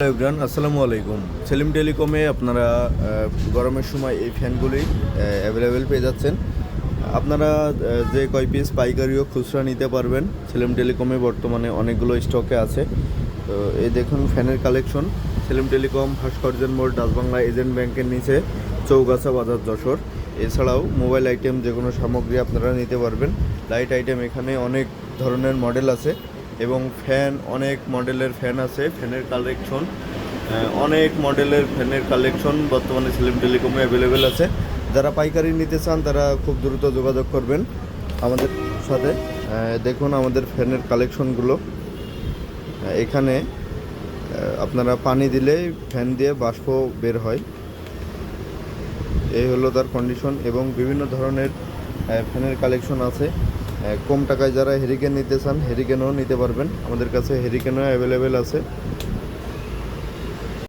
Hello everyone, আসসালামু আলাইকুম। সেলিম টেলিকমে আপনারা গরমের সময় এই ফ্যানগুলি অ্যাভেলেবেল পেয়ে যাচ্ছেন। আপনারা যে কয় পিস পাইকারি ও খুচরা নিতে পারবেন, সেলিম টেলিকমে বর্তমানে অনেকগুলো স্টকে আছে। তো এই দেখুন ফ্যানের কালেকশন। সেলিম টেলিকম, ভাস্কর্যের মোড়, ডাচ বাংলা এজেন্ট ব্যাংকের নিচে, চৌগাছা বাজার, যশোর। এছাড়াও মোবাইল আইটেম যে কোনো সামগ্রী আপনারা নিতে পারবেন। লাইট আইটেম এখানে অনেক ধরনের মডেল আছে এবং ফ্যান, অনেক মডেলের ফ্যান আছে। ফ্যানের কালেকশন, অনেক মডেলের ফ্যানের কালেকশন বর্তমানে সেলিম টেলিকমে অ্যাভেলেবেল আছে। যারা পাইকারি নিতে চান তারা খুব দ্রুত যোগাযোগ করবেন আমাদের সাথে। দেখুন আমাদের ফ্যানের কালেকশনগুলো। এখানে আপনারা পানি দিলেই ফ্যান দিয়ে বাষ্প বের হয়, এই হলো তার কন্ডিশন। এবং বিভিন্ন ধরনের ফ্যানের কালেকশন আছে। কম টাকায় যারা হেরিকেন নিতে চান, হেরিকেনও নিতে পারবেন। আমাদের কাছে হেরিকেনও অ্যাভেলেবেল আছে।